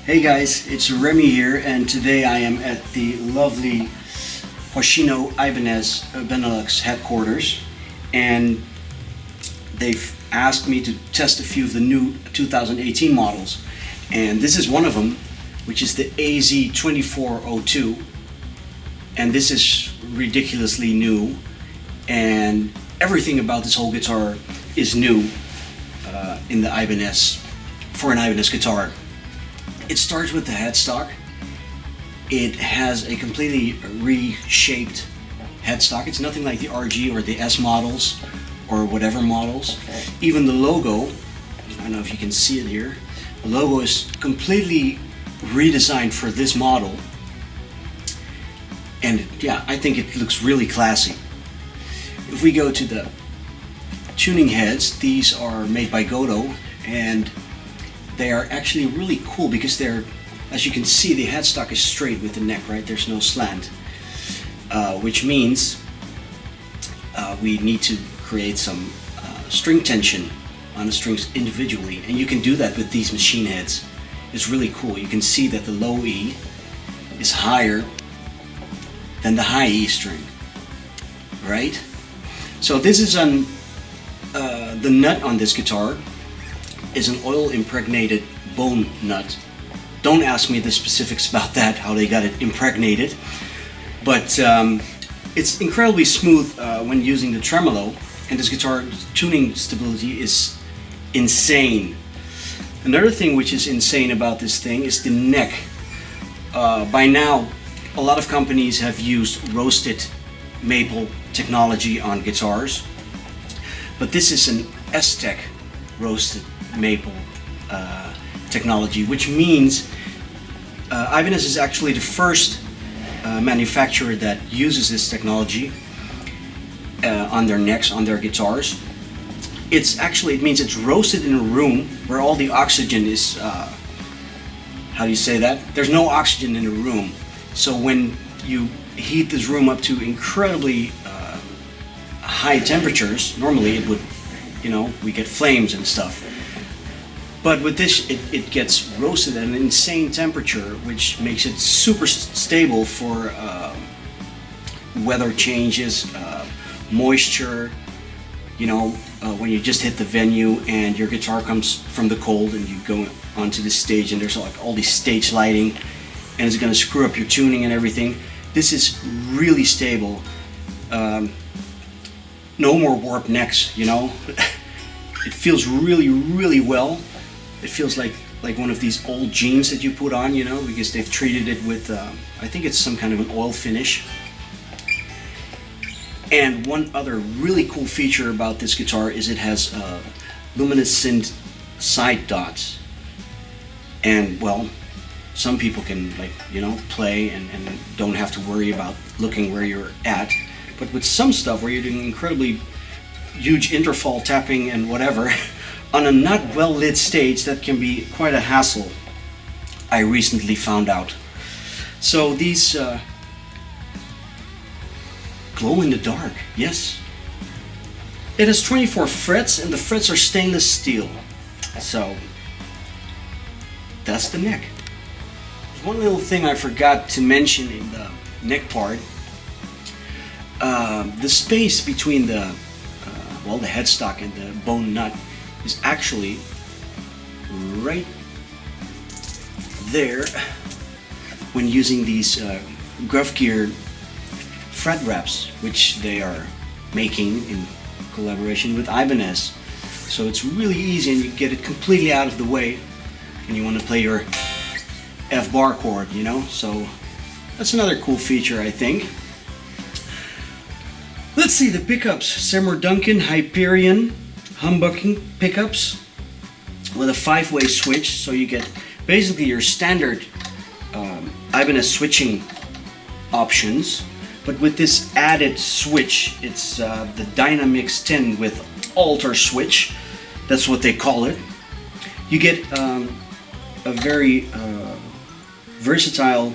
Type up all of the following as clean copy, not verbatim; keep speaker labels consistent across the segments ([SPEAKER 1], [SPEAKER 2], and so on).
[SPEAKER 1] Hey guys, it's Remy here, and today I am at the lovely Hoshino Ibanez Benelux headquarters, and they've asked me to test a few of the new 2018 models, and this is one of them, which is the AZ2402, and this is ridiculously new, and everything about this whole guitar is new in the Ibanez, for an Ibanez guitar. It starts with the headstock. It has a completely reshaped headstock. It's nothing like the RG or the S models or whatever models. Even the logo, I don't know if you can see it here, the logo is completely redesigned for this model. And yeah, I think it looks really classy. If we go to the tuning heads, these are made by Godo, and they are actually really cool because they're, as you can see, the headstock is straight with the neck, right? There's no slant, which means we need to create some string tension on the strings individually, and you can do that with these machine heads. It's really cool. You can see that the low E is higher than the high E string, right? So this is on the nut on this guitar is an oil impregnated bone nut. Don't ask me the specifics about that, how they got it impregnated, but it's incredibly smooth when using the tremolo, and this guitar tuning stability is insane. Another thing which is insane about this thing is the neck. By now, a lot of companies have used roasted maple technology on guitars, but this is an Aztec roasted maple technology, which means Ibanez is actually the first manufacturer that uses this technology on their necks, on their guitars. It means it's roasted in a room where all the oxygen is, how do you say that? There's no oxygen in the room. So when you heat this room up to incredibly high temperatures, normally it would, we get flames and stuff. But with this, it gets roasted at an insane temperature, which makes it super stable for weather changes, moisture, when you just hit the venue and your guitar comes from the cold and you go onto the stage and there's like all these stage lighting and it's going to screw up your tuning and everything. This is really stable. No more warped necks, It feels really, really well. It feels like one of these old jeans that you put on, because they've treated it with, I think it's some kind of an oil finish. And one other really cool feature about this guitar is it has luminescent side dots. And well, some people can play and don't have to worry about looking where you're at. But with some stuff where you're doing incredibly huge interval tapping and whatever, on a not well lit stage, that can be quite a hassle, I recently found out. So these glow in the dark, yes. It has 24 frets and the frets are stainless steel. So that's the neck. There's one little thing I forgot to mention in the neck part. The space between the headstock and the bone nut is actually right there when using these Gruff Gear fret wraps, which they are making in collaboration with Ibanez. So it's really easy and you get it completely out of the way when you want to play your F bar chord, So that's another cool feature, I think. Let's see the pickups. Seymour Duncan Hyperion humbucking pickups with a 5-way switch, so you get basically your standard Ibanez switching options, but with this added switch. It's the Dynamix 10 with Alder switch, that's what they call it. You get a very versatile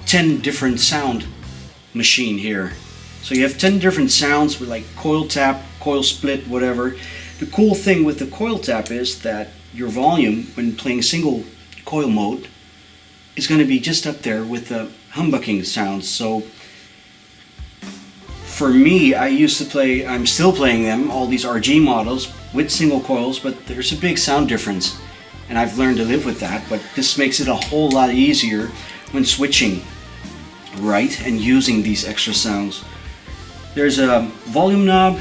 [SPEAKER 1] 10 different sound machine here. So you have 10 different sounds with like coil tap, coil split, whatever. The cool thing with the coil tap is that your volume when playing single coil mode is going to be just up there with the humbucking sounds. So for me, I'm still playing them, all these RG models with single coils, but there's a big sound difference, and I've learned to live with that. But this makes it a whole lot easier when switching, right, and using these extra sounds. There's a volume knob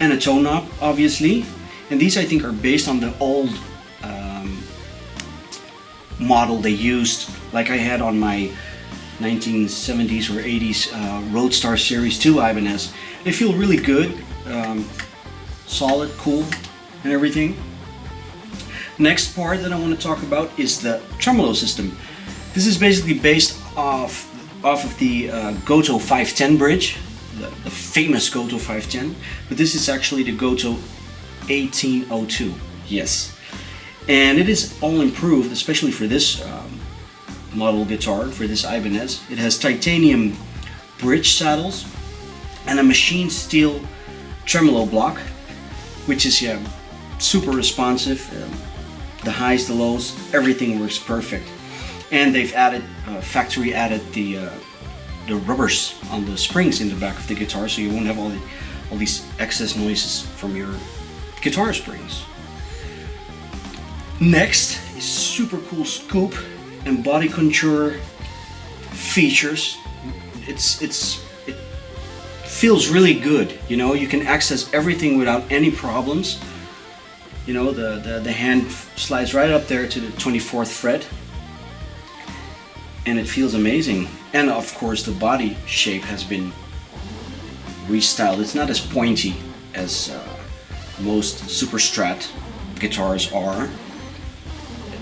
[SPEAKER 1] and a tone knob, obviously, and these I think are based on the old model they used, like I had on my 1970s or 80s Roadstar Series 2 Ibanez. They feel really good, solid, cool, and everything. Next part that I want to talk about is the Tremolo System. This is basically based off of the Goto 510 bridge, the famous Goto 510, but this is actually the Goto 1802. Yes, and it is all improved, especially for this model guitar, for this Ibanez. It has titanium bridge saddles and a machined steel tremolo block, which is super responsive. The highs, the lows, everything works perfect. And they've added, factory added the rubbers on the springs in the back of the guitar, so you won't have all these excess noises from your guitar springs. Next is super cool scoop and body contour features. It feels really good. You know, you can access everything without any problems. You know, the hand slides right up there to the 24th fret, and it feels amazing. And of course, the body shape has been restyled. It's not as pointy as most Super Strat guitars are.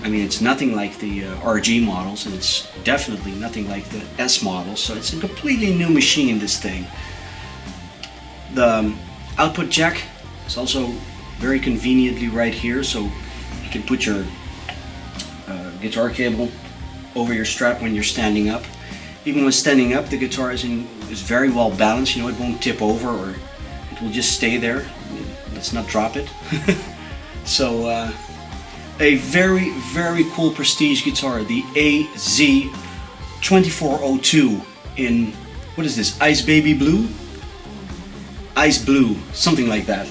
[SPEAKER 1] I mean, it's nothing like the RG models, and it's definitely nothing like the S models, so it's a completely new machine, this thing. The output jack is also very conveniently right here, so you can put your guitar cable over your strap when you're standing up. Even when standing up, the guitar is very well balanced. You know, it won't tip over, or it will just stay there. Let's not drop it. So a very, very cool Prestige guitar, the AZ2402 in, what is this, Ice Baby Blue? Ice Blue, something like that.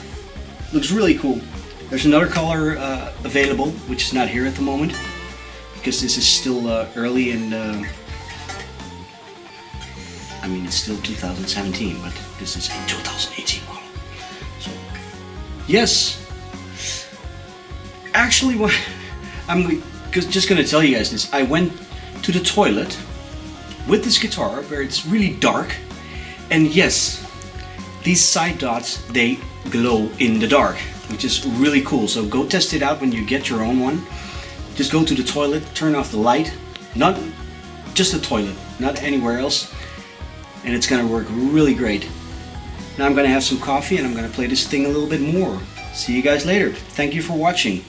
[SPEAKER 1] Looks really cool. There's another color available, which is not here at the moment, because this is still early in, I mean, it's still 2017, but this is a 2018 model. So, yes. Actually, what I'm just going to tell you guys this. I went to the toilet with this guitar where it's really dark, and yes, these side dots, they glow in the dark, which is really cool. So go test it out when you get your own one. Just go to the toilet, turn off the light, not just the toilet, not anywhere else, and it's going to work really great. Now I'm going to have some coffee and I'm going to play this thing a little bit more. See you guys later. Thank you for watching.